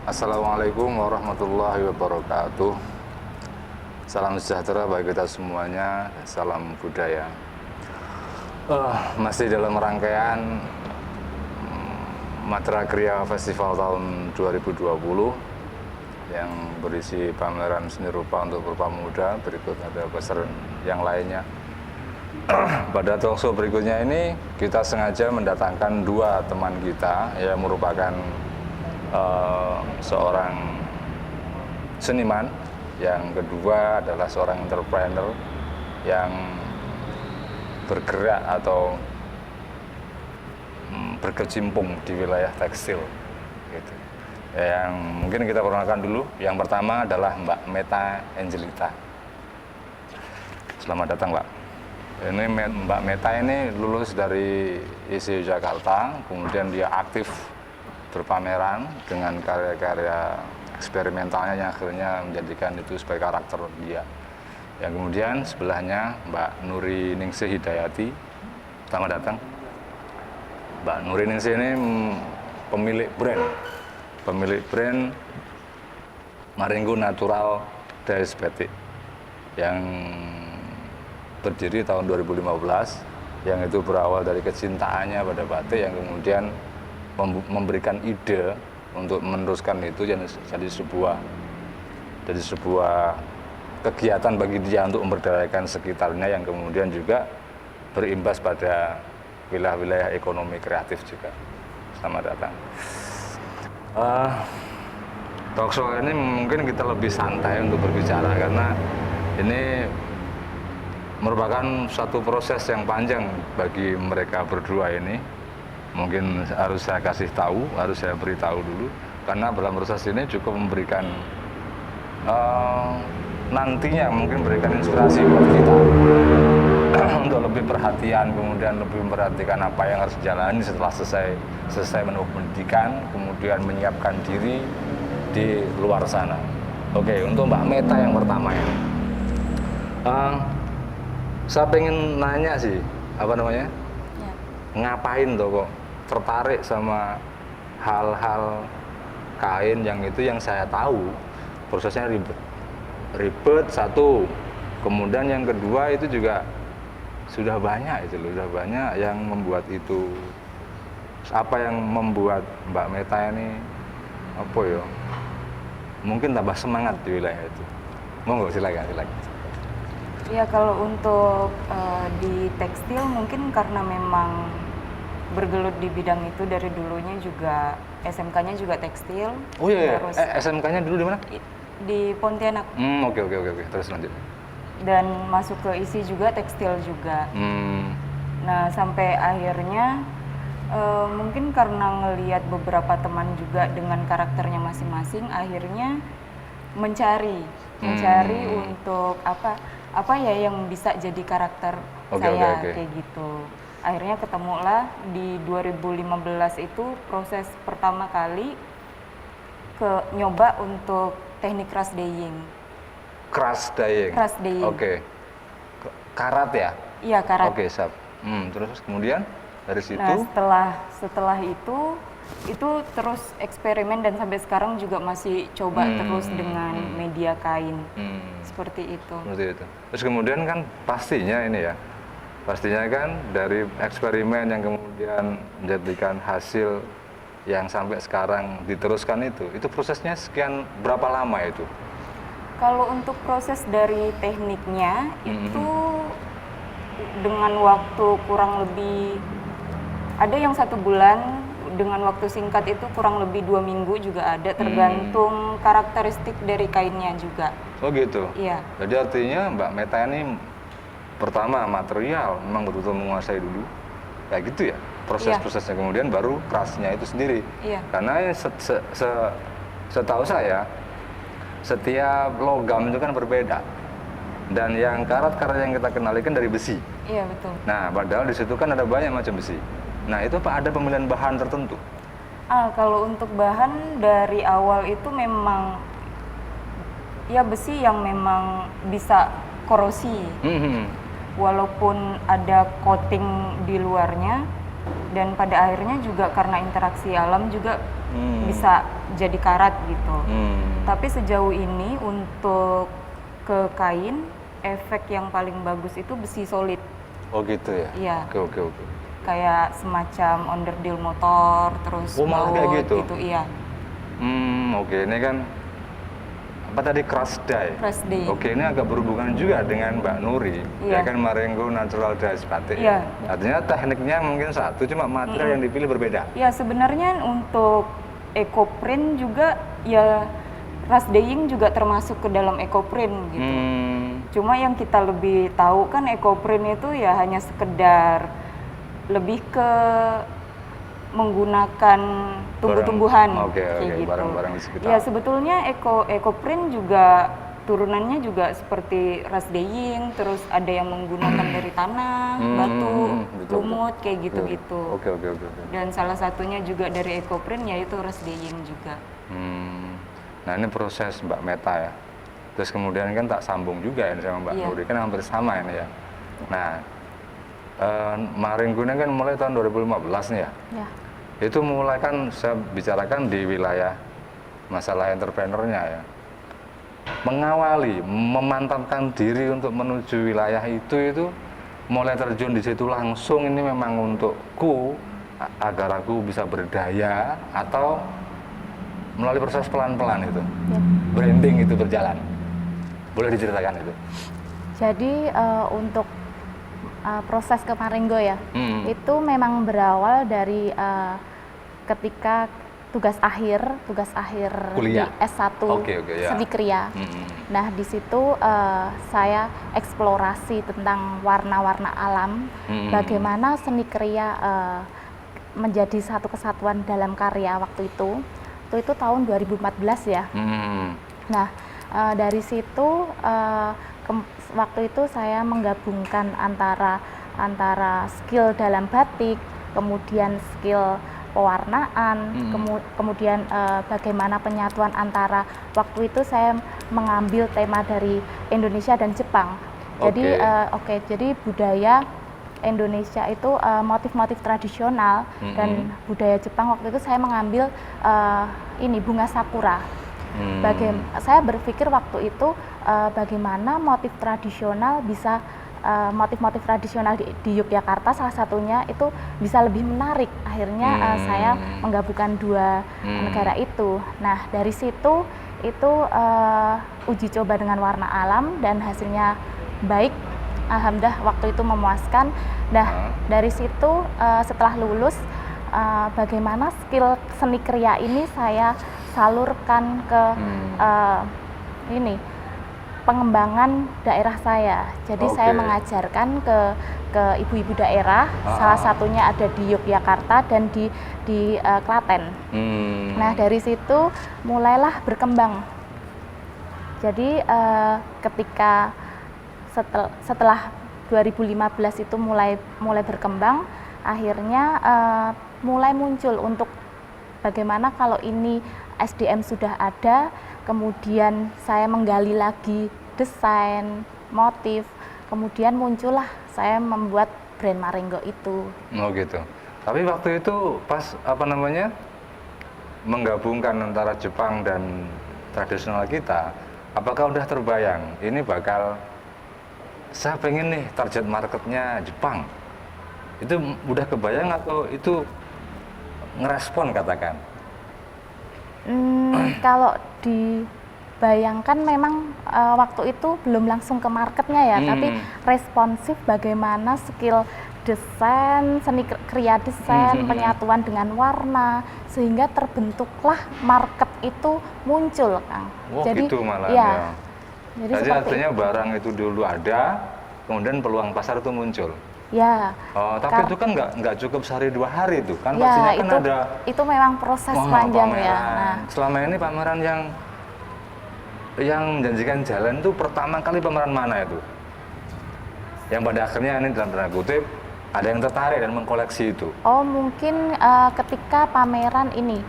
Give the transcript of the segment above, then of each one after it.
Assalamualaikum warahmatullahi wabarakatuh. Salam sejahtera bagi kita semuanya, salam budaya. Masih dalam rangkaian Matra Kriya Festival tahun 2020 yang berisi pameran seni rupa untuk berpamuda. Berikut ada peserta yang lainnya. Pada talkshow berikutnya ini kita sengaja mendatangkan dua teman kita yang merupakan seorang seniman, yang kedua adalah seorang entrepreneur yang bergerak atau berkecimpung di wilayah tekstil gitu. Yang mungkin kita perkenalkan dulu. Yang pertama adalah Mbak Meta Angelita. Selamat datang, Mbak. Ini Mbak Meta ini lulus dari ISI Jakarta, kemudian dia aktif berpameran dengan karya-karya eksperimentalnya yang akhirnya menjadikan itu sebagai karakter dia. Yang kemudian sebelahnya Mbak Nuri Ningsih Hidayati. Selamat datang. Mbak Nuri Ningsih ini pemilik brand Maringgo Natural Dyes Batik yang berdiri tahun 2015, yang itu berawal dari kecintaannya pada batik yang kemudian memberikan ide untuk meneruskan itu jadi sebuah kegiatan bagi dia untuk memberdayakan sekitarnya, yang kemudian juga berimbas pada wilayah-wilayah ekonomi kreatif juga. Selamat datang. Talkshow ini mungkin kita lebih santai untuk berbicara karena ini merupakan satu proses yang panjang bagi mereka berdua ini. Mungkin harus saya beritahu dulu, karena dalam proses ini cukup memberikan nantinya mungkin memberikan inspirasi buat kita untuk lebih perhatian, kemudian lebih memperhatikan apa yang harus dijalani setelah selesai menempuh pendidikan, kemudian menyiapkan diri di luar sana. Oke, untuk Mbak Meta yang pertama ini, saya pengen nanya sih, ngapain tuh kok tertarik sama hal-hal kain yang saya tahu prosesnya ribet satu, kemudian yang kedua itu juga sudah banyak yang membuat itu. Apa yang membuat Mbak Meta ini mungkin tambah semangat di wilayah itu? Monggo, silakan. Ya, kalau untuk di tekstil mungkin karena memang bergelut di bidang itu dari dulunya, juga SMK-nya juga tekstil. Oh iya, SMK-nya dulu di mana? Di Pontianak. Oke. Terus lanjut. Dan masuk ke ISI juga tekstil juga. Nah, sampai akhirnya mungkin karena ngelihat beberapa teman juga dengan karakternya masing-masing, akhirnya mencari untuk apa ya yang bisa jadi karakter saya. Kayak gitu. Akhirnya ketemulah di 2015 itu proses pertama kali nyoba untuk teknik crash dyeing. Crash dyeing. Oke. Karat ya? Iya, karat. Oke, siap. Terus kemudian dari situ? Nah, setelah itu terus eksperimen, dan sampai sekarang juga masih coba terus dengan media kain. Seperti itu. Terus kemudian kan pastinya kan dari eksperimen yang kemudian menjadikan hasil yang sampai sekarang diteruskan itu prosesnya berapa lama itu? Kalau untuk proses dari tekniknya itu dengan waktu kurang lebih, ada yang 1 bulan, dengan waktu singkat itu kurang lebih 2 minggu juga ada, tergantung karakteristik dari kainnya juga. Oh gitu? Iya. Jadi artinya Mbak Meta ini pertama material memang betul-betul menguasai dulu, kayak gitu ya proses-prosesnya, kemudian baru kerasnya itu sendiri. Iya. Karena setahu saya setiap logam itu kan berbeda, dan yang karat yang kita kenali kan dari besi. Iya, betul. Nah, padahal di situ kan ada banyak macam besi. Nah, itu ada pemilihan bahan tertentu? Kalau untuk bahan dari awal itu memang ya besi yang memang bisa korosi. Walaupun ada coating di luarnya, dan pada akhirnya juga karena interaksi alam juga bisa jadi karat gitu. Tapi sejauh ini untuk ke kain, efek yang paling bagus itu besi solid. Oh gitu ya? Iya. Oke. Kayak semacam onderdil motor, terus malah kayak gitu? iya. Oke, ini kan apa tadi, crush dye? Crush dye. Oke, ini agak berhubungan juga dengan Mbak Nuri, Iya. ya kan, Marengo Natural Dyes Batik. Iya. Artinya tekniknya mungkin satu, cuma material yang dipilih berbeda. Ya sebenarnya untuk ecoprint juga ya crush dyeing juga termasuk ke dalam ecoprint gitu. Cuma yang kita lebih tahu kan ecoprint itu ya hanya sekedar lebih ke menggunakan tumbuh-tumbuhan kayak gitu. Barang-barang di sekitar. Ya sebetulnya ecoprint juga turunannya juga seperti crush dyeing, terus ada yang menggunakan dari tanah, batu, lumut kayak gitu-gitu. Oke. Dan salah satunya juga dari ecoprint yaitu crush dyeing juga. Nah ini proses Mbak Meta ya. Terus kemudian kan tak sambung juga ini sama Mbak Nuri, kan hampir sama ini ya. Nah, Marengo kan mulai tahun 2015 nih ya. Ya. Itu mulai kan saya bicarakan di wilayah masalah entrepreneurnya ya. Mengawali, memantapkan diri untuk menuju wilayah itu mulai terjun di situ langsung, ini memang untukku agar aku bisa berdaya, atau melalui proses pelan-pelan itu, branding itu berjalan. Boleh diceritakan itu? Jadi untuk proses ke Marengo ya, itu memang berawal dari ketika tugas akhir kuliah di S1 ya. Seni Kriya. Nah di situ saya eksplorasi tentang warna-warna alam, bagaimana seni kriya menjadi satu kesatuan dalam karya waktu itu. Itu tahun 2014 ya. Nah dari situ waktu itu saya menggabungkan antara skill dalam batik, kemudian skill pewarnaan, kemudian bagaimana penyatuan antara, waktu itu saya mengambil tema dari Indonesia dan Jepang. Jadi jadi budaya Indonesia itu motif-motif tradisional, dan budaya Jepang waktu itu saya mengambil ini bunga sakura. Saya berpikir waktu itu bagaimana motif tradisional bisa motif-motif tradisional di Yogyakarta salah satunya itu bisa lebih menarik. Akhirnya saya menggabungkan dua negara itu. Nah dari situ itu uji coba dengan warna alam dan hasilnya baik. Alhamdulillah waktu itu memuaskan. Nah dari situ setelah lulus bagaimana skill seni kriya ini saya salurkan ke pengembangan daerah saya. Jadi saya mengajarkan ke ibu-ibu daerah, salah satunya ada di Yogyakarta dan di Klaten. Nah dari situ mulailah berkembang. Jadi ketika setelah 2015 itu mulai berkembang, akhirnya mulai muncul untuk bagaimana kalau ini SDM sudah ada, kemudian saya menggali lagi desain, motif, kemudian muncullah saya membuat brand Marengo itu. Oh gitu. Tapi waktu itu pas menggabungkan antara Jepang dan tradisional kita, apakah udah terbayang ini bakal, saya pengen nih target marketnya Jepang? Itu udah kebayang atau itu ngerespon katakan? Kalau dibayangkan memang waktu itu belum langsung ke marketnya ya, tapi responsif bagaimana skill desain, seni kriya desain, penyatuan dengan warna, sehingga terbentuklah market itu muncul, Kang. Jadi gitu malah ya. Jadi artinya barang itu dulu ada, kemudian peluang pasar itu muncul. Ya. Oh, tapi itu kan nggak cukup sehari dua hari itu kan, ya, pastinya kan ada. Itu memang proses panjang pameran. Ya. Nah, selama ini pameran yang menjanjikan jalan itu pertama kali pameran mana itu? Yang pada akhirnya ini dalam tanda kutip ada yang tertarik dan mengkoleksi itu. Oh mungkin ketika pameran ini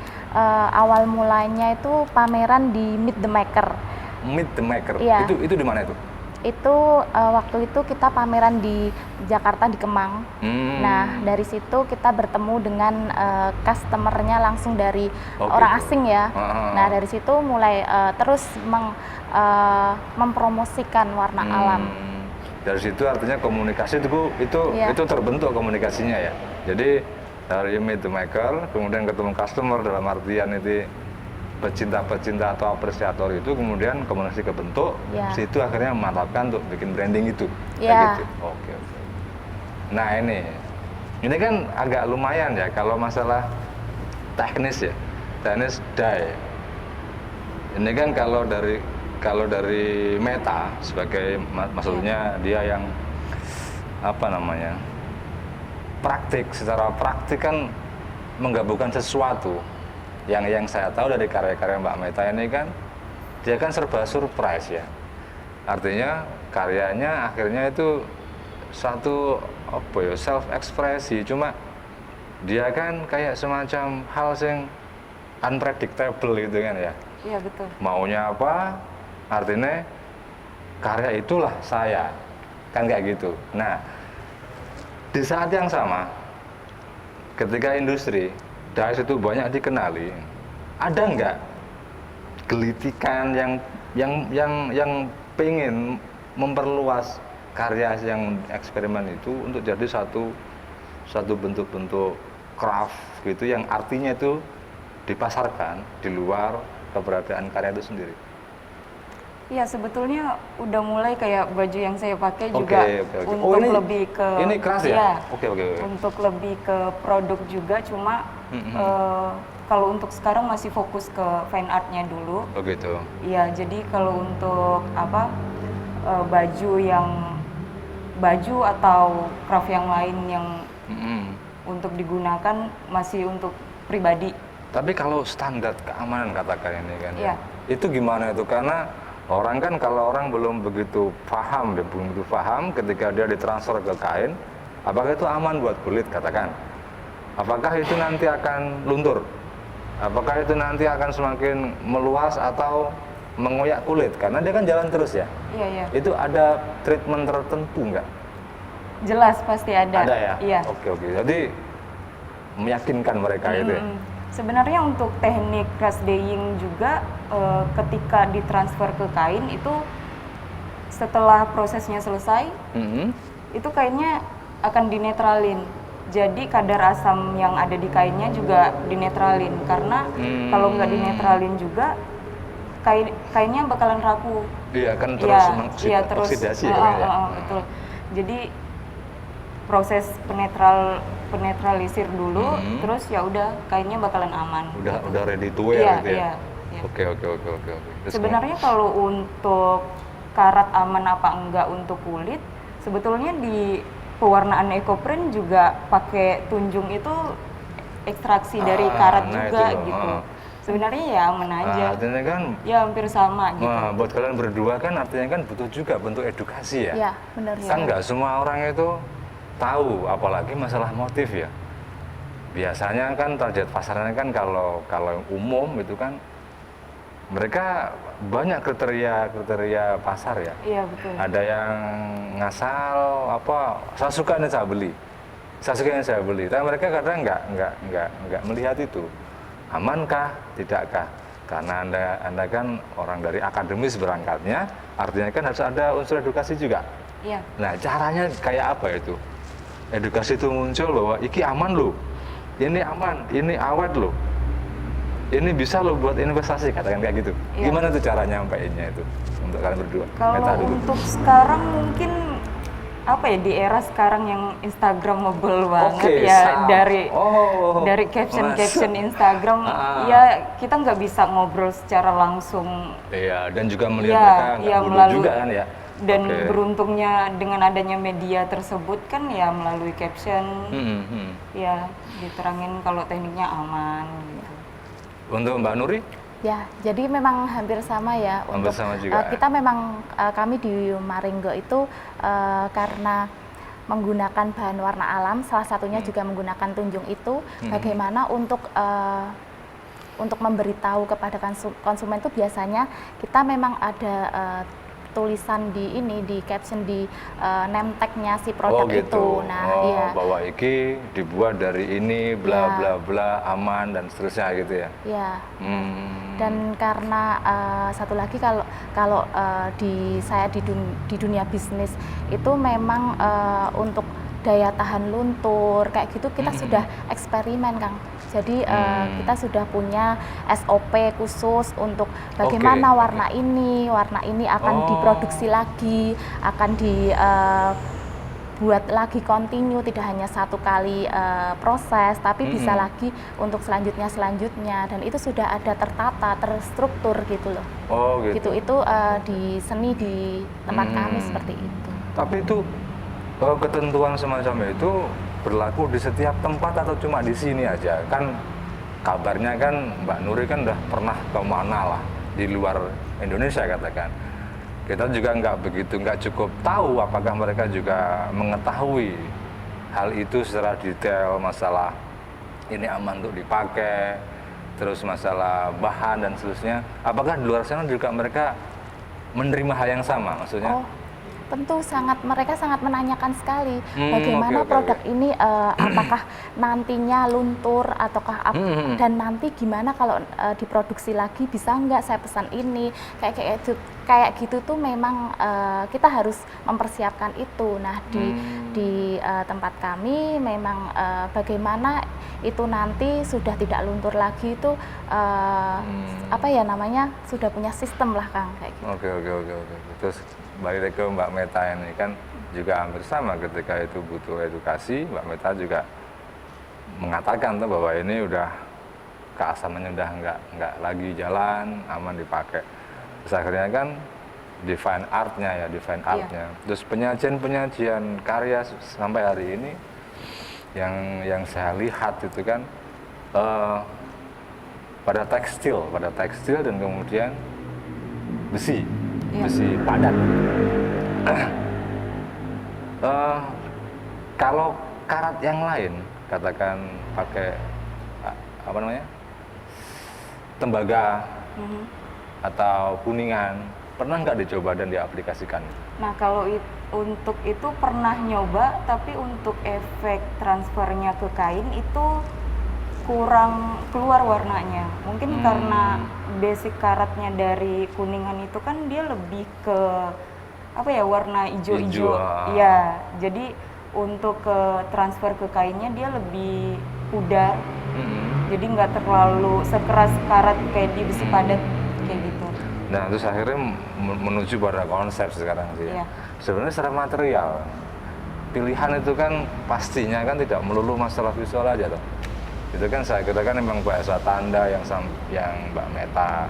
awal mulanya itu pameran di Meet the Maker. Meet the Maker. Ya. Itu di mana itu? Itu waktu itu kita pameran di Jakarta di Kemang. Nah dari situ kita bertemu dengan customernya langsung dari orang asing ya. Nah dari situ mulai terus mempromosikan warna alam. Dari situ artinya komunikasi itu terbentuk komunikasinya ya. Jadi dari meet the maker, kemudian ketemu customer dalam artian itu pecinta-pecinta atau apresiator itu, kemudian komunikasi kebentuk, situ akhirnya memantapkan untuk bikin branding itu. Kayak gitu. Oke. Nah ini kan agak lumayan ya kalau masalah teknis ya, teknis dye. Ini kan kalau dari Meta sebagai maksudnya dia yang apa namanya praktik, secara praktik kan menggabungkan sesuatu. Yang saya tahu dari karya-karya Mbak Meta ini kan dia kan serba surprise ya, artinya karyanya akhirnya itu satu self ekspresi, cuma dia kan kayak semacam hal yang unpredictable gitu kan ya. Iya betul. Maunya apa, artinya karya itulah saya, kan kayak gitu. Nah di saat yang sama ketika industri dye itu banyak dikenali, ada nggak gelitikan yang pengen memperluas karya yang eksperimen itu untuk jadi satu bentuk-bentuk craft gitu yang artinya itu dipasarkan di luar keberadaan karya itu sendiri? Iya, sebetulnya udah mulai kayak baju yang saya pakai juga untuk lebih ke ini keras ya? Oke. Untuk lebih ke produk juga, cuma kalau untuk sekarang masih fokus ke fine artnya dulu. Oh gitu. Iya, jadi kalau untuk baju atau craft yang lain yang untuk digunakan masih untuk pribadi. Tapi kalau standar keamanan katakan ini kan, itu gimana itu? Karena orang kan kalau orang belum begitu paham ketika dia ditransfer ke kain, apakah itu aman buat kulit katakan? Apakah itu nanti akan luntur? Apakah itu nanti akan semakin meluas atau mengoyak kulit? Karena dia kan jalan terus ya. Iya. Itu ada treatment tertentu nggak? Jelas pasti ada. Ada ya? Iya. Oke. Jadi meyakinkan mereka itu ya? Sebenarnya untuk teknik cross dyeing juga ketika ditransfer ke kain itu setelah prosesnya selesai, itu kainnya akan dinetralin. Jadi kadar asam yang ada di kainnya juga dinetralin, karena kalau nggak dinetralin juga kainnya bakalan rapuh. Iya kan terus oksidasi ya. Betul. Jadi proses penetralisir dulu, terus ya udah kainnya bakalan aman. Udah ready to wear gitu ya. Iya. Oke. Sebenarnya kalau untuk karat aman apa enggak untuk kulit, sebetulnya di pewarnaan ecoprint juga pakai tunjung itu ekstraksi dari karat juga gitu. Sebenarnya ya aman aja. Artinya kan ya hampir sama gitu. Buat kalian berdua kan artinya kan butuh juga bentuk edukasi ya. Iya, benar. Kan nggak semua orang itu tahu, apalagi masalah motif ya. Biasanya kan target pasarnya kan kalau umum itu kan mereka banyak kriteria pasar ya. Iya betul. Ada yang ngasal saya suka ini saya beli. Tapi mereka kadang nggak melihat itu amankah tidakkah, karena anda kan orang dari akademis berangkatnya, artinya kan harus ada unsur edukasi juga. Iya. Nah caranya kayak apa itu? Edukasi itu muncul bahwa iki aman loh, ini aman, ini awet loh, ini bisa loh buat investasi, katakan kayak gitu. Iya. Gimana tuh cara nyampeinnya itu untuk kalian berdua? Kalau untuk sekarang mungkin di era sekarang yang Instagramable banget dari caption Instagram, ya kita nggak bisa ngobrol secara langsung. Iya, dan juga melihat mereka nggak juga kan ya. Dan beruntungnya dengan adanya media tersebut kan ya melalui caption, ya diterangin kalau tekniknya aman. Gitu. Untuk Mbak Nuri? Ya, jadi memang hampir sama ya. Hampir sama juga. Kita memang kami di Maringgo itu karena menggunakan bahan warna alam, salah satunya juga menggunakan tunjung itu. Bagaimana untuk memberitahu kepada konsumen itu biasanya kita memang ada tulisan di caption di name tag-nya si produk itu. Nah, iya. Bahwa iki dibuat dari ini bla bla bla aman dan seterusnya gitu ya. Iya. Dan karena satu lagi kalau saya di dunia bisnis itu memang untuk daya tahan luntur kayak gitu kita sudah eksperimen, Kang. Jadi kita sudah punya SOP khusus untuk bagaimana warna ini akan diproduksi lagi, akan dibuat lagi kontinu, tidak hanya satu kali proses, tapi bisa lagi untuk selanjutnya, dan itu sudah ada tertata, terstruktur gitu loh. Oh gitu. Itu di seni di tempat kami seperti itu. Tapi itu ketentuan semacam itu berlaku di setiap tempat atau cuma di sini aja? Kan kabarnya kan Mbak Nuri kan udah pernah kemana lah di luar Indonesia katakan. Kita juga nggak cukup tahu apakah mereka juga mengetahui hal itu secara detail, masalah ini aman untuk dipakai, terus masalah bahan dan seterusnya. Apakah di luar sana juga mereka menerima hal yang sama maksudnya? Tentu mereka sangat menanyakan sekali bagaimana produk ini apakah nantinya luntur ataukah dan nanti gimana kalau diproduksi lagi, bisa nggak saya pesan ini kayak gitu tuh memang kita harus mempersiapkan itu. Nah di tempat kami memang bagaimana itu nanti sudah tidak luntur lagi itu apa ya namanya, sudah punya sistem lah, Kang, kayak gitu. Oke. Terus balik ke Mbak Meta ini kan juga hampir sama, ketika itu butuh edukasi, Mbak Meta juga mengatakan tuh bahwa ini udah keasamannya udah nggak lagi jalan, aman dipakai. Terus akhirnya kan define artnya. Terus penyajian karya sampai hari ini yang saya lihat itu kan pada tekstil dan kemudian besi padat. Kalau karat yang lain, katakan pakai apa namanya, tembaga atau kuningan, pernah nggak dicoba dan diaplikasikan? Nah kalau untuk itu pernah nyoba, tapi untuk efek transfernya ke kain itu kurang keluar warnanya. Mungkin karena basic karatnya dari kuningan itu kan dia lebih ke apa ya, warna hijau-hijau. Ya, jadi untuk ke transfer ke kainnya dia lebih pudar. Jadi nggak terlalu sekeras karat kayak di besi padat kayak gitu. Nah, terus akhirnya menuju pada konsep sekarang sih. Ya. Sebenarnya secara material pilihan itu kan pastinya kan tidak melulu masalah visual aja toh. Itu kan saya kira kan memang bahasa tanda yang Mbak Meta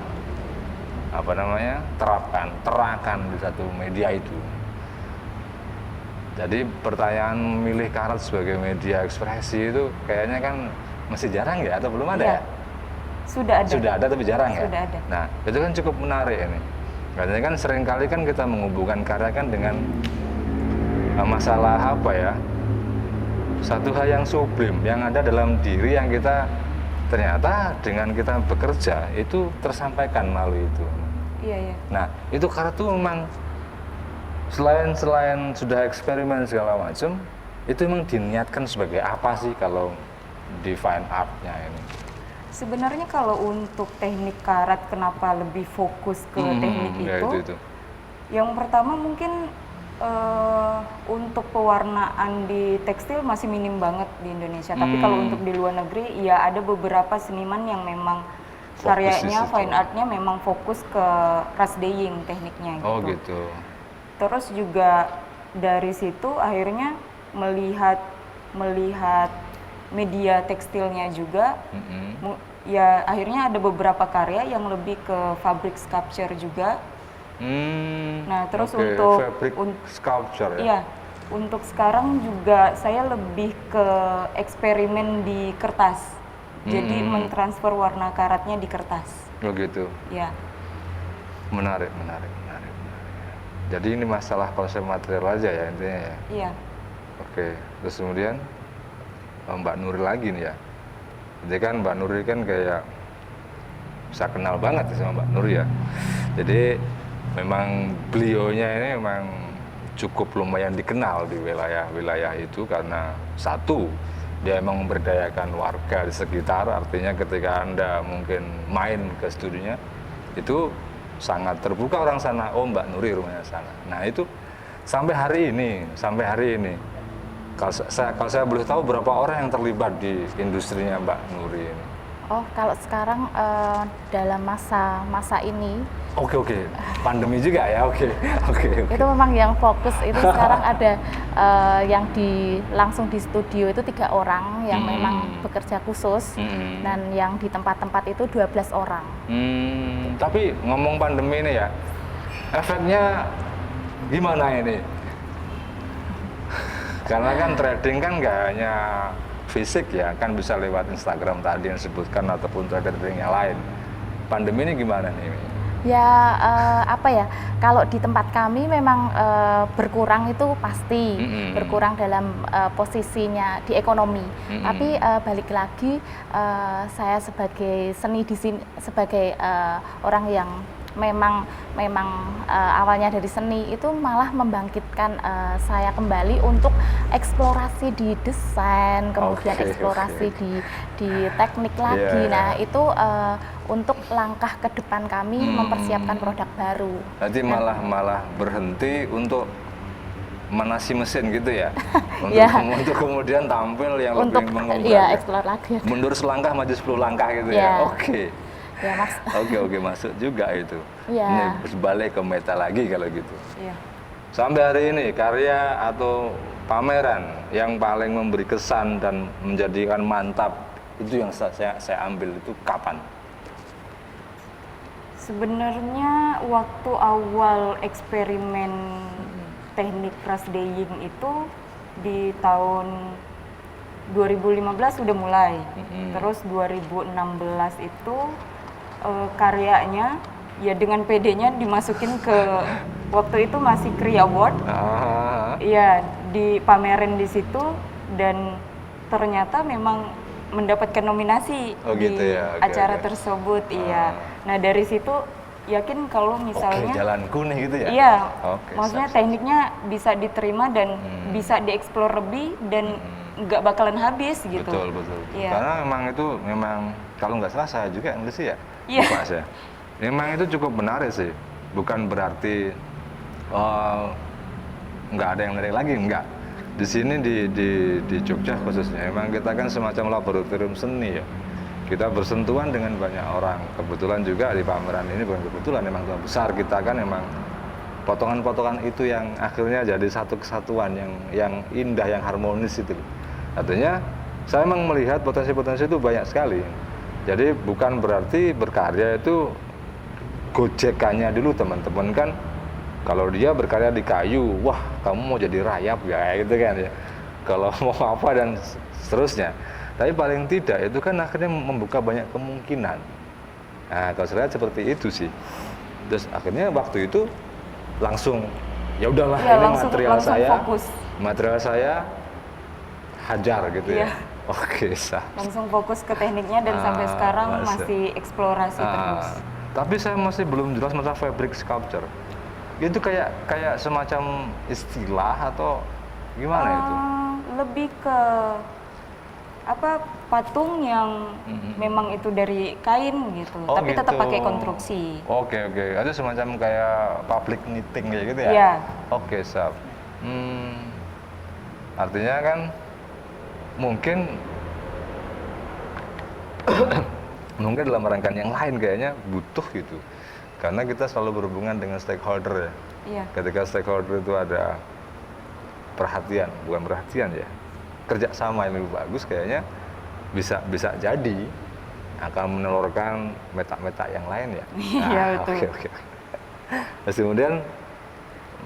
terapkan di satu media itu. Jadi pertanyaan memilih karat sebagai media ekspresi itu kayaknya kan masih jarang ya, atau belum ada ya? Sudah ada tapi jarang ya? Sudah ada. Nah itu kan cukup menarik ini. Katanya kan seringkali kan kita menghubungkan karya kan dengan masalah apa ya, satu hal yang sublim yang ada dalam diri yang kita ternyata dengan kita bekerja itu tersampaikan melalui itu. Iya. Nah itu karena tuh memang selain sudah eksperimen segala macam, itu memang diniatkan sebagai apa sih kalau define artnya ini? Sebenarnya kalau untuk teknik karat kenapa lebih fokus ke teknik itu? Yang pertama mungkin untuk pewarnaan di tekstil masih minim banget di Indonesia. Tapi kalau untuk di luar negeri, ya ada beberapa seniman yang memang karyanya, fine artnya memang fokus ke rust dyeing tekniknya gitu. Oh gitu. Terus juga dari situ akhirnya melihat media tekstilnya juga, ya akhirnya ada beberapa karya yang lebih ke fabric sculpture juga. Nah terus untuk sculpture ya? Iya, untuk sekarang juga saya lebih ke eksperimen di kertas. Jadi mentransfer warna karatnya di kertas. Oh gitu. Ya. Menarik. Jadi ini masalah konsep material aja ya intinya ya? Iya. Oke, terus kemudian Mbak Nuri lagi nih ya. Jadi kan Mbak Nuri kan kayak bisa kenal banget sama Mbak Nuri ya. Jadi memang beliaunya ini memang cukup lumayan dikenal di wilayah-wilayah itu karena satu, dia memang memberdayakan warga di sekitar, artinya ketika Anda mungkin main ke studionya, itu sangat terbuka orang sana, oh Mbak Nuri rumahnya sana. Nah itu sampai hari ini, kalau saya boleh tahu berapa orang yang terlibat di industrinya Mbak Nuri ini? Oh, kalau sekarang dalam masa ini Oke. Pandemi juga ya, oke. itu memang yang fokus itu sekarang ada yang langsung di studio itu 3 orang yang memang bekerja khusus dan yang di tempat-tempat itu 12 orang. Tapi ngomong pandemi ini ya, efeknya gimana ini? Karena kan trading kan nggak hanya fisik ya, kan bisa lewat Instagram tadi yang disebutkan ataupun trading yang lain. Pandemi ini gimana nih? Ya apa ya, kalau di tempat kami memang berkurang itu pasti berkurang dalam posisinya di ekonomi. Tapi balik lagi saya sebagai seni di sini, sebagai orang yang memang awalnya dari seni itu malah membangkitkan saya kembali untuk eksplorasi di desain, kemudian eksplorasi di teknik lagi. Nah itu untuk langkah ke depan kami mempersiapkan produk baru. Nanti malah berhenti untuk manasi mesin gitu ya, untuk kemudian tampil yang lebih mengembangkan. Iya, eksplor lagi. Mundur selangkah maju 10 langkah gitu ya. Oke. Ya, Mas. Oke, masuk juga itu. Ya. Ini balik ke meta lagi kalau gitu. Iya. Sampai hari ini karya atau pameran yang paling memberi kesan dan menjadikan mantap itu yang saya ambil itu kapan? Sebenarnya waktu awal eksperimen teknik crush dyeing itu di tahun 2015 sudah mulai. Terus 2016 itu karyanya ya dengan PD-nya dimasukin ke waktu itu masih Kria Award. Iya, dipamerin di situ dan ternyata memang mendapatkan nominasi di acara tersebut. Iya. Nah, dari situ yakin kalau misalnya jalanku nih gitu ya. Iya. Maksudnya tekniknya bisa diterima dan bisa dieksplor lebih dan nggak bakalan habis gitu. Betul. Iya. Karena memang itu kalau nggak salah saya juga yang nulis ya. Iya. Lupa saya. Memang itu cukup menarik sih. Bukan berarti nggak ada yang menarik lagi, enggak. Di sini di Jogja khususnya, memang kita kan semacam laboratorium seni ya. Kita bersentuhan dengan banyak orang. Kebetulan juga di pameran ini bukan kebetulan, memang besar kita kan memang potongan-potongan itu yang akhirnya jadi satu kesatuan yang indah, yang harmonis itu. Artinya saya memang melihat potensi-potensi itu banyak sekali. Jadi bukan berarti berkarya itu gojekannya dulu teman-teman kan. Kalau dia berkarya di kayu, wah kamu mau jadi rayap ya gitu kan ya. Kalau mau apa dan seterusnya. Tapi paling tidak itu kan akhirnya membuka banyak kemungkinan. Nah kalau saya lihat seperti itu sih. Terus akhirnya waktu itu langsung ya udahlah ini material saya hajar gitu ya. Oke, sah. Langsung fokus ke tekniknya dan sampai sekarang masih eksplorasi terus. Tapi saya masih belum jelas masalah fabric sculpture. Itu kayak semacam istilah atau gimana itu? Lebih ke patung yang memang itu dari kain gitu, tapi tetap pakai konstruksi. Oke. Itu semacam kayak public knitting kayak gitu ya? Iya. Oke, sah. Artinya kan mungkin dalam rangkaian yang lain kayaknya butuh gitu. Karena kita selalu berhubungan dengan stakeholder ya. Iya. Ketika stakeholder itu ada bukan perhatian ya, kerjasama yang lebih bagus kayaknya bisa jadi akan menelurkan meta-meta yang lain ya. Iya, betul. Oke. Terus kemudian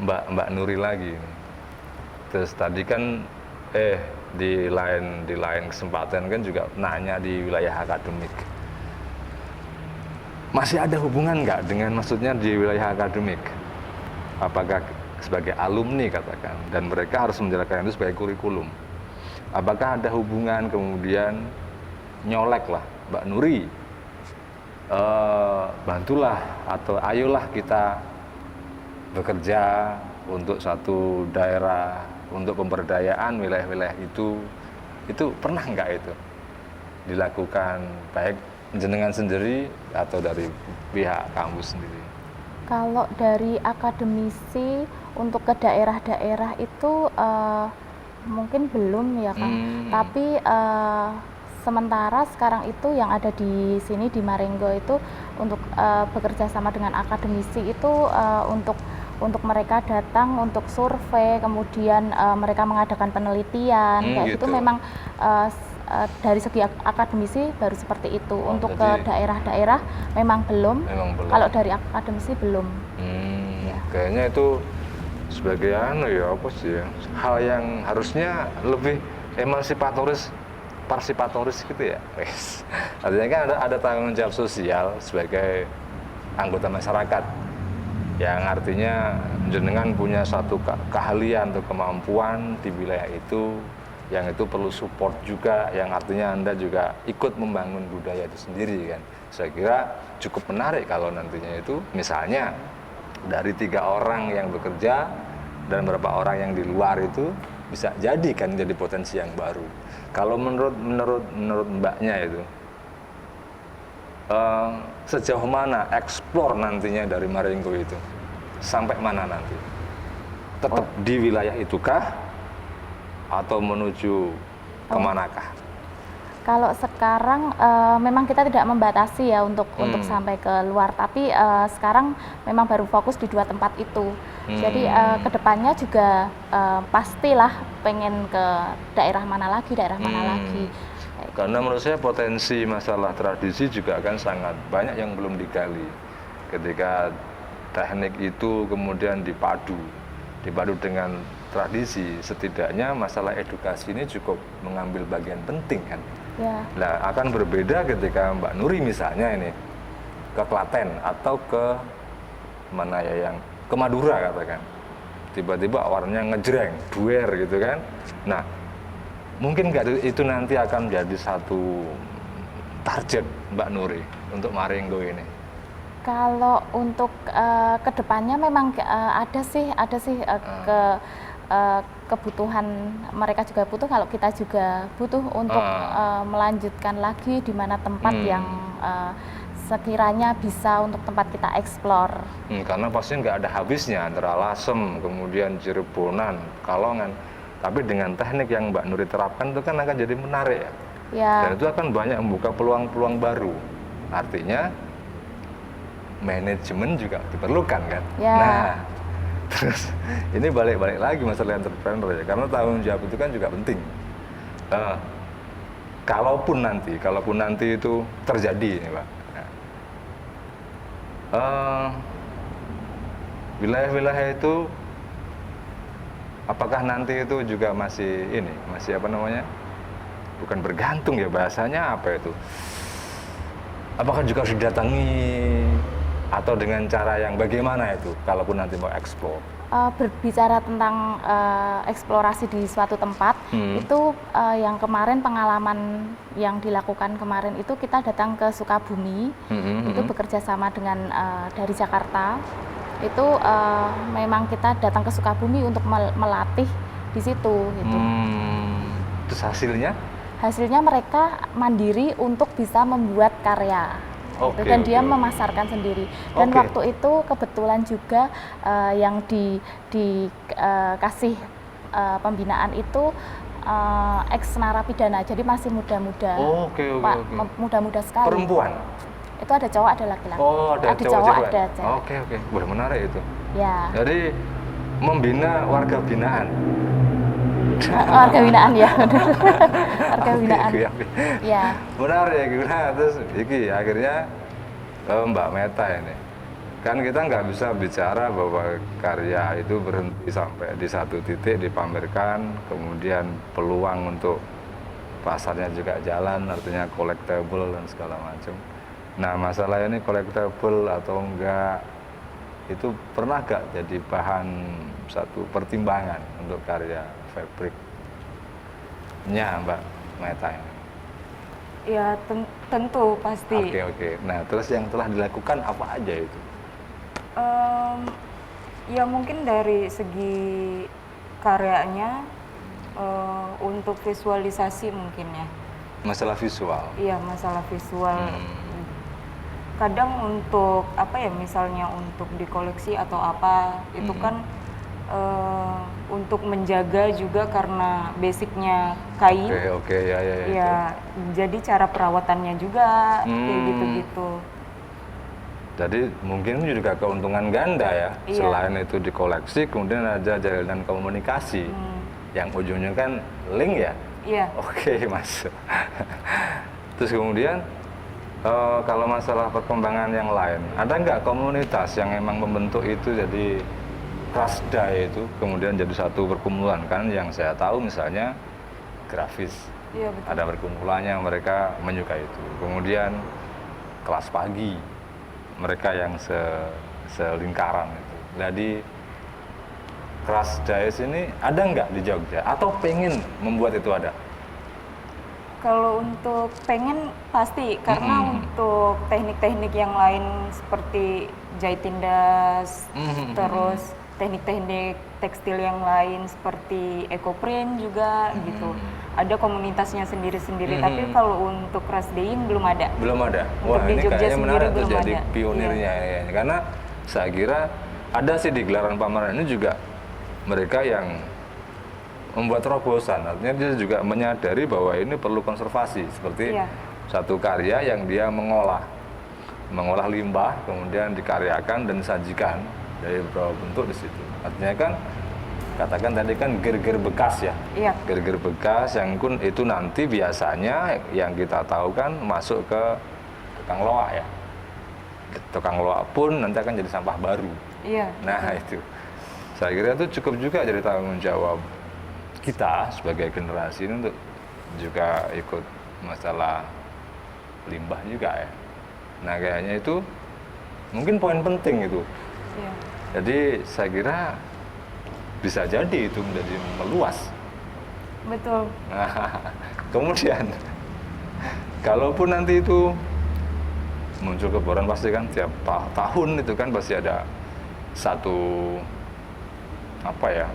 Mbak Nuri lagi. Terus tadi kan di lain kesempatan kan juga nanya di wilayah akademik. Masih ada hubungan nggak dengan maksudnya di wilayah akademik? Apakah sebagai alumni katakan, dan mereka harus menjalankan itu sebagai kurikulum. Apakah ada hubungan kemudian nyolek lah, Mbak Nuri, bantulah atau ayolah kita bekerja untuk satu daerah, untuk pemberdayaan wilayah-wilayah itu pernah nggak itu dilakukan baik jenengan sendiri atau dari pihak kampus sendiri? Kalau dari akademisi untuk ke daerah-daerah itu mungkin belum ya Kang. Tapi sementara sekarang itu yang ada di sini di Marengo itu untuk bekerja sama dengan akademisi itu untuk mereka datang untuk survei, kemudian mereka mengadakan penelitian kayak gitu. Memang dari segi akademisi baru seperti itu. Untuk ke daerah-daerah memang belum. Kalau dari akademisi belum. Ya. Kayaknya itu sebagai apa sih ya, hal yang harusnya lebih partisipatoris gitu ya. Artinya kan ada tanggung jawab sosial sebagai anggota masyarakat, yang artinya jenengan punya satu keahlian atau kemampuan di wilayah itu, yang itu perlu support juga, yang artinya Anda juga ikut membangun budaya itu sendiri kan. Saya kira cukup menarik kalau nantinya itu misalnya dari 3 orang yang bekerja dan beberapa orang yang di luar itu bisa jadi kan jadi potensi yang baru. Kalau menurut Mbaknya itu sejauh mana eksplor nantinya dari Marengo itu sampai mana nanti? Tetap di wilayah itukah atau menuju kemanakah? Kalau sekarang memang kita tidak membatasi ya untuk sampai ke luar, tapi sekarang memang baru fokus di 2 tempat itu. Jadi kedepannya juga pastilah pengen ke daerah mana lagi. Karena menurut saya potensi masalah tradisi juga kan sangat banyak yang belum digali. Ketika teknik itu kemudian dipadu dengan tradisi, setidaknya masalah edukasi ini cukup mengambil bagian penting kan. Ya. Nah, akan berbeda ketika Mbak Nuri misalnya ini ke Klaten atau ke mana ya, yang ke Madura katakan, tiba-tiba warnanya ngejreng, duer gitu kan. Nah, mungkin nggak itu nanti akan menjadi satu target Mbak Nuri untuk Marengo ini? Kalau untuk kedepannya memang ada sih kebutuhan, mereka juga butuh, kalau kita juga butuh untuk melanjutkan lagi di mana tempat yang sekiranya bisa untuk tempat kita eksplor. Karena pasti nggak ada habisnya antara Lasem, kemudian Cirebonan, Kalongan. Tapi dengan teknik yang Mbak Nuri terapkan itu kan akan jadi menarik ya. Dan itu akan banyak membuka peluang-peluang baru. Artinya manajemen juga diperlukan kan. Nah, terus ini balik lagi masalah entrepreneur ya, karena tanggung jawab itu kan juga penting. Kalaupun nanti itu terjadi ini Pak, wilayah-wilayah itu apakah nanti itu juga masih apa namanya, bukan bergantung ya bahasanya, apa itu, apakah juga harus didatangi atau dengan cara yang bagaimana itu kalaupun nanti mau eksplor? Berbicara tentang eksplorasi di suatu tempat, itu yang kemarin pengalaman yang dilakukan kemarin itu kita datang ke Sukabumi, itu bekerja sama dengan dari Jakarta. Itu memang kita datang ke Sukabumi untuk melatih di situ gitu. Terus hasilnya? Hasilnya mereka mandiri untuk bisa membuat karya. Dan dia memasarkan sendiri. Dan waktu itu kebetulan juga yang dikasih pembinaan itu ex narapidana, jadi masih muda-muda. Muda-muda sekali. Perempuan? Itu ada cowok, ada laki-laki. Ada cowok, ada cewek. Oke. Wah, menarik itu. Ya. Jadi membina warga binaan. Warga binaan ya, warga binaan. Ya. Menarik ya. Nah, terus akhirnya Mbak Meta ini, kan kita nggak bisa bicara bahwa karya itu berhenti sampai di satu titik dipamerkan, kemudian peluang untuk pasarnya juga jalan, artinya collectible dan segala macam. Nah, masalah ini collectible atau enggak, itu pernah nggak jadi bahan satu pertimbangan untuk karya fabriknya Mbak Meta ini? Ya tentu pasti. Oke. Nah, terus yang telah dilakukan apa aja itu? Ya mungkin dari segi karyanya untuk visualisasi mungkin ya. Masalah visual. Iya, masalah visual. Kadang untuk apa ya, misalnya untuk dikoleksi atau apa, itu kan untuk menjaga juga karena basicnya kain. Oke, ya. Ya, jadi cara perawatannya juga kayak gitu-gitu. Jadi mungkin juga keuntungan ganda ya. Iya. Selain itu dikoleksi, kemudian ada jalinan komunikasi yang ujungnya kan link ya. Iya. Oke, Mas. Terus kemudian kalau masalah perkembangan yang lain, ada nggak komunitas yang emang membentuk itu jadi Krasda itu kemudian jadi satu perkumpulan kan? Yang saya tahu misalnya grafis. Iya, betul. Ada perkumpulannya, mereka menyukai itu. Kemudian kelas pagi, mereka yang selingkaran itu. Jadi Krasda ini ada nggak di Jogja? Atau pengen membuat itu ada? Kalau untuk pengen pasti, karena untuk teknik-teknik yang lain seperti jahit tindas, terus teknik-teknik tekstil yang lain seperti ekoprint juga gitu. Ada komunitasnya sendiri-sendiri, tapi kalau untuk Krasdein belum ada. Belum ada. Untuk Wah, di ini Jogja kayaknya sendiri menarik tuh belum jadi ada. pionirnya ya. Karena saya kira ada sih di gelaran pameran ini juga mereka yang membuat terobosan, artinya dia juga menyadari bahwa ini perlu konservasi, seperti satu karya yang dia mengolah limbah, kemudian dikaryakan dan disajikan dari beberapa bentuk di situ. Artinya kan, katakan tadi kan ger-ger bekas ya, ger-ger bekas yang pun itu nanti biasanya yang kita tahu kan masuk ke tukang loak ya, tukang loak pun nanti akan jadi sampah baru. Nah itu, saya kira itu cukup juga jadi tanggung jawab kita sebagai generasi ini untuk juga ikut masalah limbah juga ya. Nah kayaknya itu mungkin poin penting itu. Jadi saya kira bisa jadi itu menjadi meluas. Betul. Nah, kemudian kalaupun nanti itu muncul keboran, pasti kan tiap tahun itu kan pasti ada satu apa ya,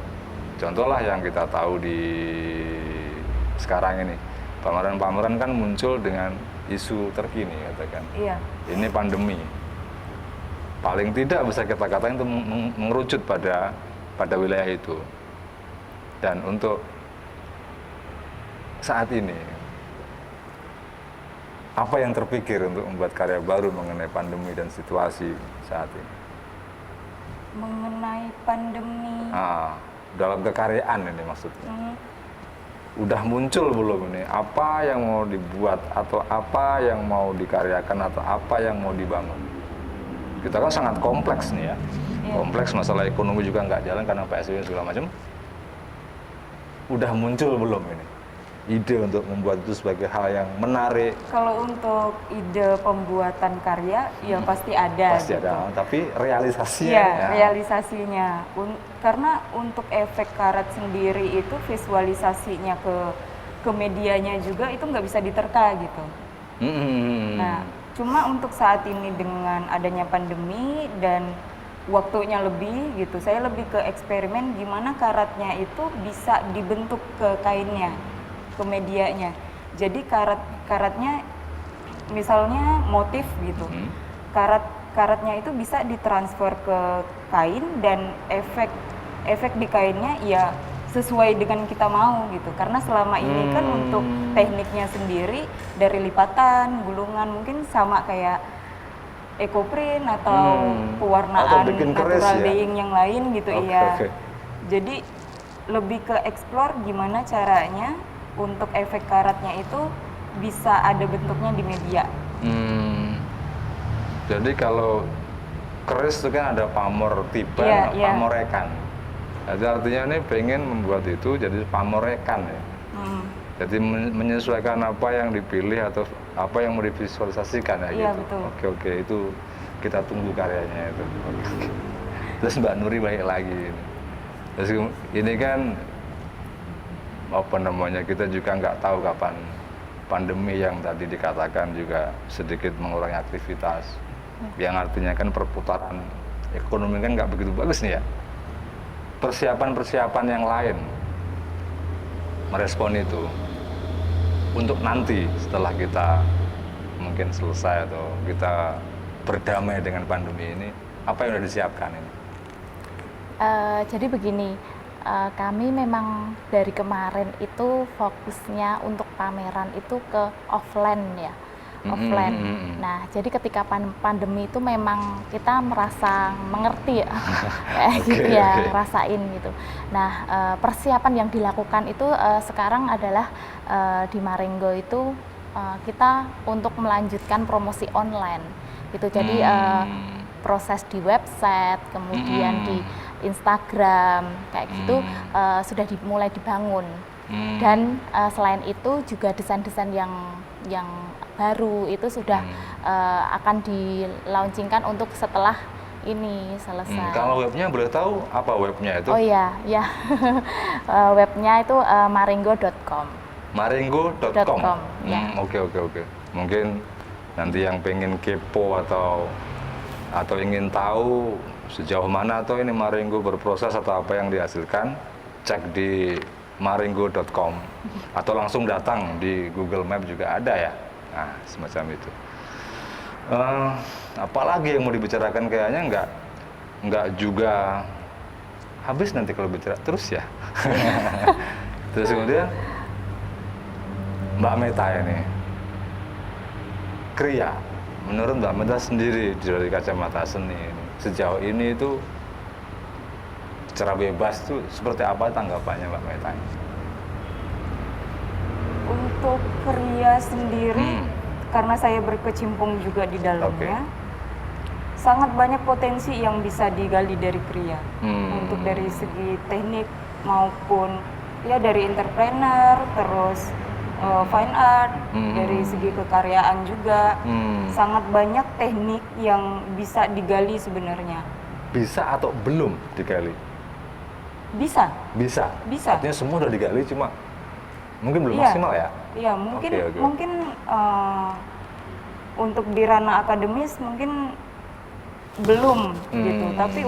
contohlah yang kita tahu di sekarang ini, pameran-pameran kan muncul dengan isu terkini katakan. Ini pandemi. Paling tidak bisa kita katakan itu mengerucut pada wilayah itu. Dan untuk saat ini, apa yang terpikir untuk membuat karya baru mengenai pandemi dan situasi saat ini? Mengenai pandemi. Dalam kekaryaan ini maksudnya. Udah muncul belum ini? Apa yang mau dibuat atau apa yang mau dikaryakan atau apa yang mau dibangun? Kita kan sangat kompleks nih ya. Kompleks, masalah ekonomi juga nggak jalan karena PSBB segala macam. Udah muncul belum ini ide untuk membuat itu sebagai hal yang menarik? Kalau untuk ide pembuatan karya, ya pasti ada. Pasti gitu. ada, tapi realisasinya? Iya, realisasinya. Karena untuk efek karat sendiri itu visualisasinya ke medianya juga itu nggak bisa diterka gitu. Nah, cuma untuk saat ini dengan adanya pandemi dan waktunya lebih gitu, saya lebih ke eksperimen gimana karatnya itu bisa dibentuk ke kainnya, ke medianya. Jadi karatnya misalnya motif gitu, karatnya itu bisa ditransfer ke kain dan efek di kainnya ya sesuai dengan kita mau gitu. Karena selama ini kan untuk tekniknya sendiri dari lipatan, gulungan mungkin sama kayak ekoprint atau pewarnaan natural dyeing yang lain gitu. Jadi lebih ke explore gimana caranya untuk efek karatnya itu bisa ada bentuknya di media. Jadi kalau keris itu kan ada pamor tiba, pamorekan. Jadi artinya ini pengen membuat itu jadi pamorekan ya. Jadi menyesuaikan apa yang dipilih atau apa yang mau divisualisasikan ya gitu. Betul. Oke, itu kita tunggu karyanya itu. Terus Mbak Nuri balik lagi. Terus ini kan apa namanya, kita juga nggak tahu kapan pandemi yang tadi dikatakan juga sedikit mengurangi aktivitas. Yang artinya kan perputaran ekonomi kan nggak begitu bagus nih ya. Persiapan-persiapan yang lain merespon itu untuk nanti setelah kita mungkin selesai atau kita berdamai dengan pandemi ini, apa yang sudah disiapkan ini? Jadi begini, kami memang dari kemarin itu fokusnya untuk pameran itu ke offline ya, offline. Nah, jadi ketika pandemi itu memang kita merasa mengerti ya, kayak gitu ya, rasain gitu. Nah, persiapan yang dilakukan itu sekarang adalah di Marengo itu kita untuk melanjutkan promosi online gitu. Jadi proses di website, kemudian di Instagram kayak gitu sudah dimulai dibangun. Dan selain itu juga desain-desain yang baru itu sudah akan di-launchingkan untuk setelah ini selesai. Kalau webnya boleh tahu apa webnya itu? Oh iya, ya. Webnya itu marengo.com. Marengo.com. Ya. Oke. Mungkin nanti yang pengen kepo atau ingin tahu sejauh mana atau ini Marengo berproses atau apa yang dihasilkan, cek di marengo.com atau langsung datang di Google Map juga ada ya. Nah, semacam itu. Apalagi yang mau dibicarakan kayaknya nggak juga habis nanti kalau bicara terus ya. Terus kemudian Mbak Meta ini, Kria, menurut Mbak Meta sendiri dari kacamata seni ini, sejauh ini itu secara bebas tuh seperti apa tanggapannya Mbak Meta? Untuk Kria sendiri, karena saya berkecimpung juga di dalamnya, sangat banyak potensi yang bisa digali dari Kria. Untuk dari segi teknik maupun ya dari entrepreneur, terus fine art, dari segi kekaryaan juga, sangat banyak teknik yang bisa digali sebenarnya. Bisa atau belum digali? Bisa. Bisa. Artinya semua udah digali, cuma mungkin belum maksimal ya? Iya, mungkin untuk di ranah akademis mungkin belum gitu. Tapi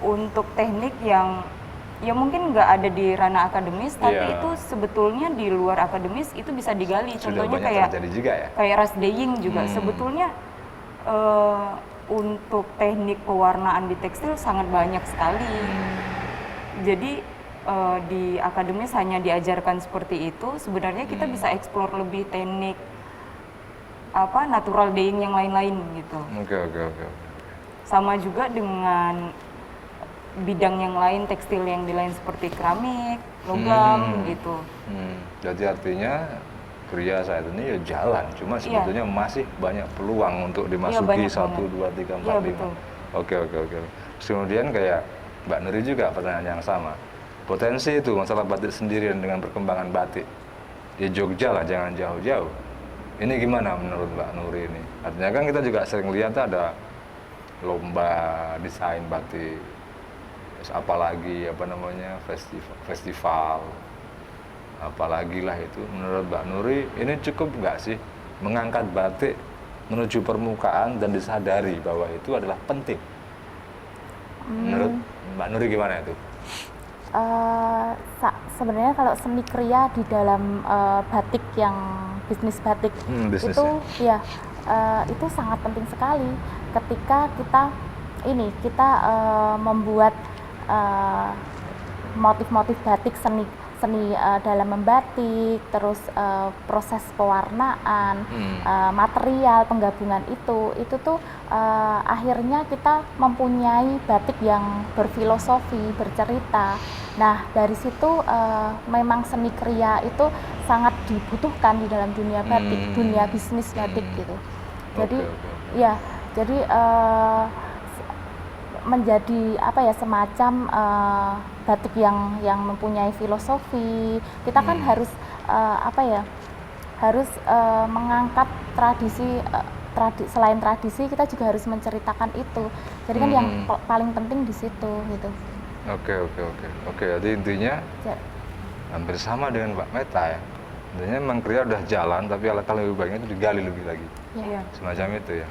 untuk teknik yang ya mungkin nggak ada di ranah akademis, tapi itu sebetulnya di luar akademis itu bisa digali. Sudah contohnya juga ya? kayak rust dyeing juga sebetulnya untuk teknik pewarnaan di tekstil sangat banyak sekali. Jadi di akademis hanya diajarkan seperti itu, sebenarnya kita bisa eksplor lebih teknik natural dyeing yang lain-lain gitu. Oke. Sama juga dengan bidang yang lain, tekstil yang di lain seperti keramik, logam gitu. Jadi artinya Kria saat ini ya jalan, cuma sebetulnya masih banyak peluang untuk dimasuki 1, 2, 3, 4, 5. Oke. Kemudian kayak Mbak Nuri juga pertanyaan yang sama. Potensi itu masalah batik sendirian dengan perkembangan batik di Jogja lah, jangan jauh-jauh. Ini gimana menurut Mbak Nuri ini? Artinya kan kita juga sering lihat ada lomba desain batik, apalagi festival, apalagi lah itu. Menurut Mbak Nuri ini cukup nggak sih mengangkat batik menuju permukaan dan disadari bahwa itu adalah penting? Menurut Mbak Nuri gimana itu? Sebenarnya kalau seni Kria di dalam batik yang bisnis batik itu ya itu sangat penting sekali ketika kita membuat motif-motif batik, seni dalam membatik, terus proses pewarnaan, material penggabungan itu tuh akhirnya kita mempunyai batik yang berfilosofi, bercerita. Nah, dari situ memang seni Kria itu sangat dibutuhkan di dalam dunia batik, dunia bisnis batik gitu. Jadi menjadi semacam batik yang mempunyai filosofi. Kita kan harus mengangkat tradisi, selain tradisi kita juga harus menceritakan itu. Jadi kan yang paling penting di situ gitu. Oke. Jadi intinya hampir sama dengan Mbak Meta ya. Intinya memang Kria udah jalan, tapi alangkah lebih baiknya itu digali lebih lagi. Iya. Semacam itu ya.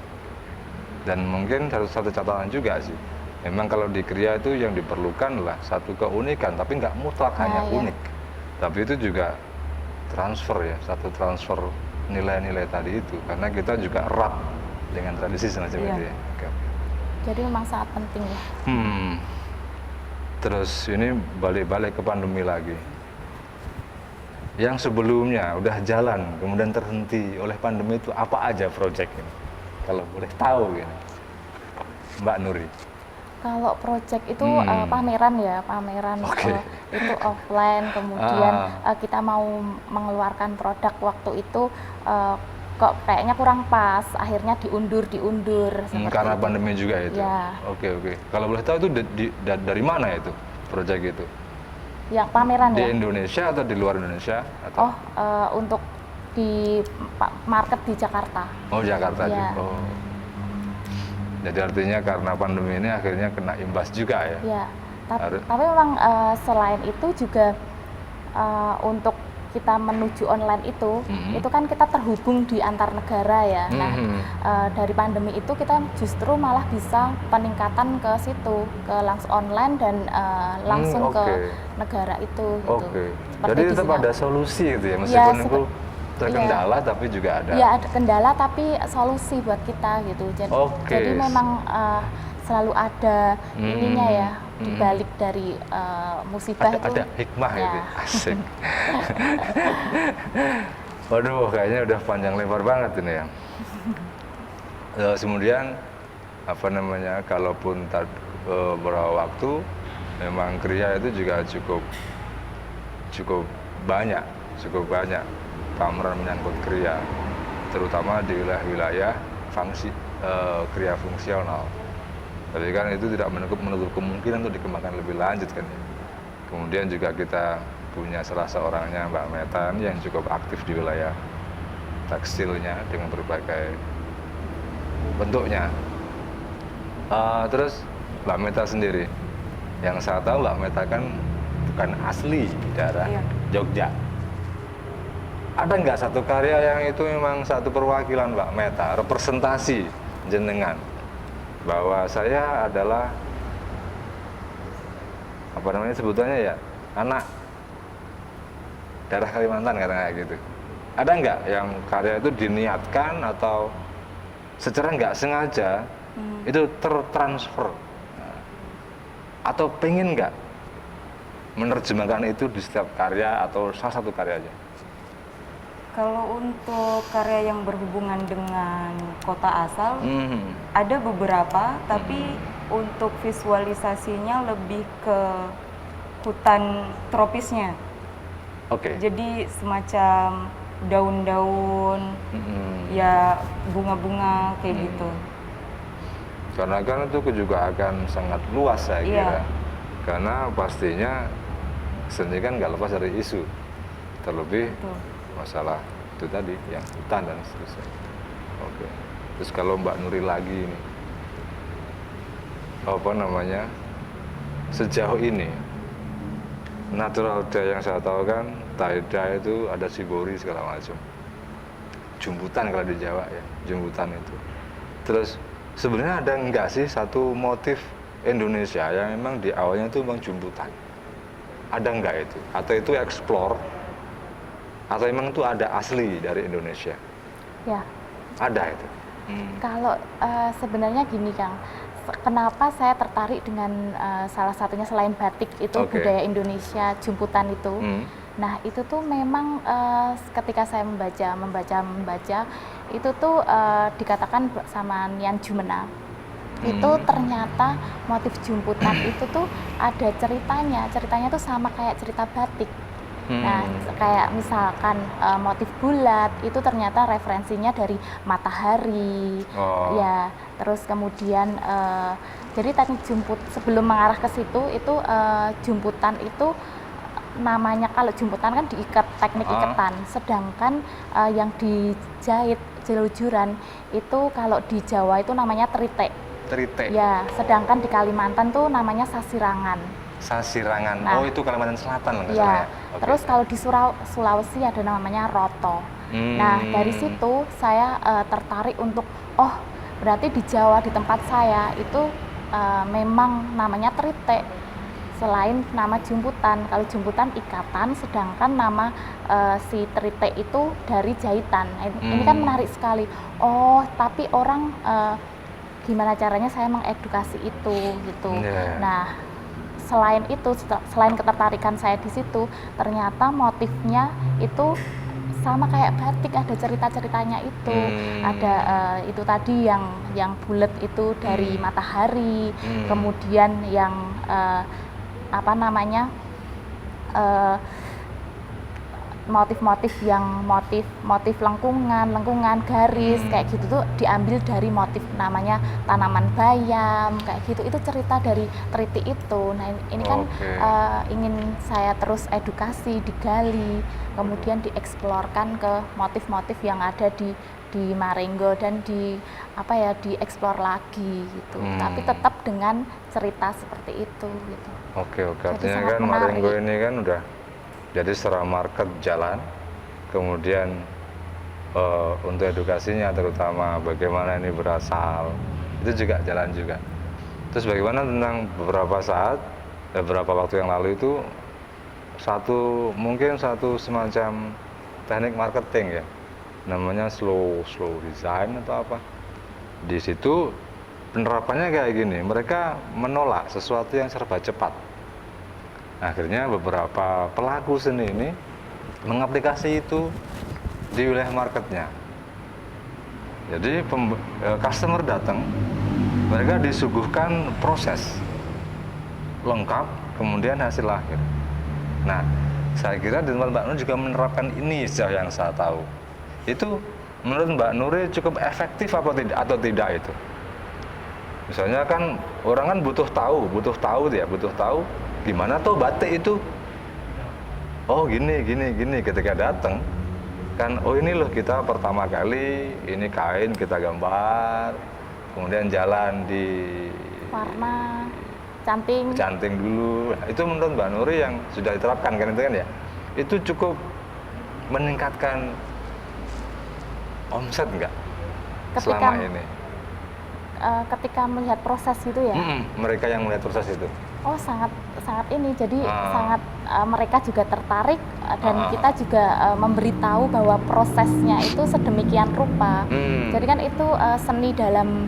Dan mungkin satu catatan juga sih, memang kalau di kriya itu yang diperlukan adalah satu keunikan, tapi nggak mutlak hanya unik, tapi itu juga transfer ya, satu transfer nilai-nilai tadi itu, karena kita juga erat dengan tradisi semacam itu ya. Jadi memang sangat penting ya. Terus ini balik-balik ke pandemi lagi. Yang sebelumnya udah jalan, kemudian terhenti oleh pandemi itu apa aja proyek ini? Kalau boleh tahu gitu, Mbak Nuri. Kalau proyek itu pameran ya, pameran itu offline, kemudian kita mau mengeluarkan produk waktu itu kok kayaknya kurang pas, akhirnya diundur karena pandemi juga itu. Ya. Oke. Kalau boleh tahu itu dari mana itu proyek itu? Yang pameran di ya? Indonesia atau di luar Indonesia? Atau? Untuk di market di Jakarta. Oh, Jakarta ya. juga. Oh. Jadi artinya karena pandemi ini akhirnya kena imbas juga ya? Ya, tapi memang selain itu juga untuk kita menuju online itu kan kita terhubung di antar negara ya. Nah, dari pandemi itu kita justru malah bisa peningkatan ke situ, ke langsung online dan langsung ke negara itu. Oke. Jadi tetap ada solusi gitu ya, meskipun itu terkendala tapi juga ada. Iya, ada kendala tapi solusi buat kita gitu. Jadi memang selalu ada ininya ya, di balik dari musibah itu. Ada hikmah gitu. Asik. Waduh, kayaknya udah panjang lebar banget ini ya. Kemudian kalaupun beberapa waktu memang kriya itu juga cukup banyak pameran menyangkut kriya, terutama di wilayah kriya fungsional. Tapi kan itu tidak menutup kemungkinan untuk dikembangkan lebih lanjut kan ya. Kemudian juga kita punya salah seorangnya Mbak Meta yang cukup aktif di wilayah tekstilnya dengan berbagai bentuknya. Terus Mbak Meta sendiri, yang saya tahu Mbak Meta kan bukan asli daerah Jogja. Ada nggak satu karya yang itu memang satu perwakilan Mbak Meta, representasi jenengan, bahwa saya adalah sebutannya ya anak daerah Kalimantan kayak gitu? Ada nggak yang karya itu diniatkan atau secara nggak sengaja itu tertransfer, atau pengen nggak menerjemahkan itu di setiap karya atau salah satu karya aja? Kalau untuk karya yang berhubungan dengan kota asal, ada beberapa, tapi untuk visualisasinya lebih ke hutan tropisnya. Jadi semacam daun-daun, ya bunga-bunga kayak gitu. Karena kan itu juga akan sangat luas saya kira. Karena pastinya seni kan nggak lepas dari isu, terlebih masalah itu tadi yang hutan dan seterusnya. Terus kalau Mbak Nuri lagi ini, sejauh ini natural dye yang saya tahu kan tie dye itu ada shibori segala macam, jumputan kalau di Jawa ya, jumputan itu. Terus sebenarnya ada enggak sih satu motif Indonesia yang memang di awalnya itu memang jumputan? Ada enggak itu? Atau itu explore? Atau memang itu ada asli dari Indonesia? Ya. Ada itu. Kalau sebenarnya gini Kang, kenapa saya tertarik dengan salah satunya selain batik itu budaya Indonesia jumputan itu. Nah itu tuh memang ketika saya membaca itu tuh dikatakan sama Nian Jumena. Itu ternyata motif jumputan itu tuh ada ceritanya tuh sama kayak cerita batik. Nah, kayak misalkan motif bulat itu ternyata referensinya dari matahari, ya. Terus kemudian jadi teknik sebelum mengarah ke situ itu jumputan itu namanya, kalau jumputan kan diikat, teknik ikatan, sedangkan yang dijahit jelujuran itu kalau di Jawa itu namanya trite. Ya, sedangkan di Kalimantan tuh namanya sasirangan. Nah, itu Kalimantan Selatan loh. Ya. Terus kalau di Sulawesi ada namanya roto. Nah dari situ saya tertarik untuk Berarti di Jawa di tempat saya itu memang namanya trite selain nama jumputan. Kalau jumputan ikatan, sedangkan nama si trite itu dari jahitan. Ini kan menarik sekali. Oh, tapi orang gimana caranya saya mengedukasi itu gitu. Nah, selain itu, selain ketertarikan saya di situ, ternyata motifnya itu sama kayak batik, ada cerita-ceritanya itu. Ada itu tadi yang bulat itu dari matahari, kemudian yang apa namanya, motif-motif yang motif lengkungan garis kayak gitu tuh diambil dari motif namanya tanaman bayam kayak gitu. Itu cerita dari triti itu. Nah ini kan ingin saya terus edukasi, digali, kemudian dieksplorkan ke motif-motif yang ada di Marengo dan dieksplor lagi gitu. Tapi tetap dengan cerita seperti itu gitu. Oke, artinya kan Marengo ini kan udah jadi secara market jalan, kemudian untuk edukasinya terutama bagaimana ini berasal, itu juga jalan juga. Terus bagaimana tentang beberapa waktu yang lalu itu mungkin satu semacam teknik marketing ya, namanya slow design atau apa. Di situ penerapannya kayak gini, mereka menolak sesuatu yang serba cepat. Akhirnya beberapa pelaku seni ini mengaplikasi itu di wilayah marketnya. Jadi customer datang, mereka disuguhkan proses lengkap, kemudian hasil akhir. Nah, saya kira di tempat Mbak Nur juga menerapkan ini sejauh yang saya tahu. Itu menurut Mbak Nuri cukup efektif atau tidak itu? Misalnya kan orang kan butuh tahu gimana tuh batik itu. Oh gini ketika datang kan, oh ini loh kita pertama kali ini kain kita gambar, kemudian jalan di warna canting dulu. Nah, itu menurut Mbak Nuri yang sudah diterapkan kan itu kan ya, itu cukup meningkatkan omset enggak selama ini? Ketika melihat proses itu ya? Mereka yang melihat proses itu. Oh sangat ini, jadi sangat mereka juga tertarik dan kita juga memberitahu bahwa prosesnya itu sedemikian rupa. Jadi kan itu seni dalam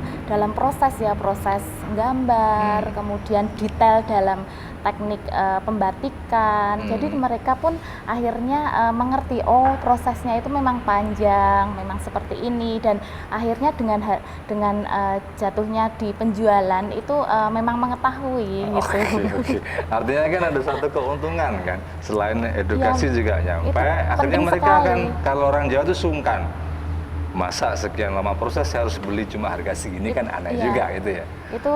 proses ya, proses gambar, kemudian detail dalam teknik pembatikan. Jadi mereka pun akhirnya mengerti, oh prosesnya itu memang panjang, memang seperti ini, dan akhirnya dengan jatuhnya di penjualan itu memang mengetahui gitu. Oke. Artinya kan ada satu keuntungan kan, selain edukasi juga nyampe. Akhirnya mereka kan, kalau orang Jawa itu sungkan, masa sekian lama proses saya harus beli cuma harga segini, kan aneh juga gitu ya. Itu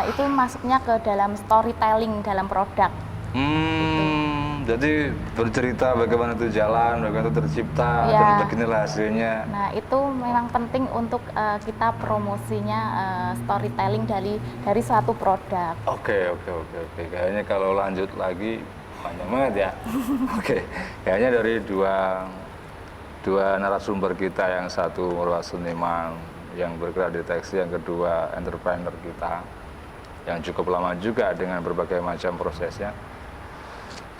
itu masuknya ke dalam storytelling dalam produk. Jadi bercerita bagaimana itu jalan, bagaimana itu tercipta, dan beginilah hasilnya. Nah itu memang penting untuk kita promosinya storytelling dari suatu produk. Oke. Kayaknya kalau lanjut lagi panjang banget ya. Oke. Kayaknya dari dua narasumber kita, yang satu merupakan seniman yang bergerak di tekstil, yang kedua entrepreneur kita yang cukup lama juga dengan berbagai macam prosesnya.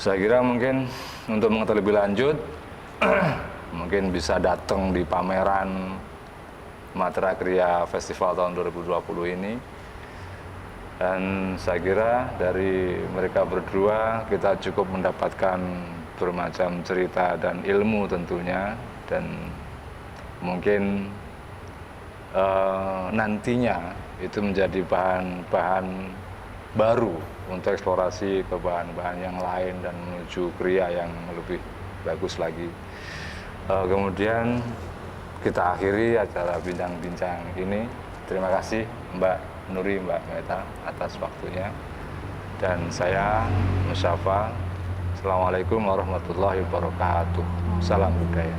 Saya kira mungkin untuk mengetahui lebih lanjut mungkin bisa datang di pameran Matra Kriya Festival tahun 2020 ini. Dan saya kira dari mereka berdua kita cukup mendapatkan bermacam cerita dan ilmu tentunya, dan mungkin nantinya itu menjadi bahan-bahan baru untuk eksplorasi ke bahan-bahan yang lain dan menuju kriya yang lebih bagus lagi. Kemudian kita akhiri acara bincang-bincang ini. Terima kasih Mbak Nuri, Mbak Meta atas waktunya. Dan saya Musyafa. Assalamualaikum warahmatullahi wabarakatuh. Salam budaya.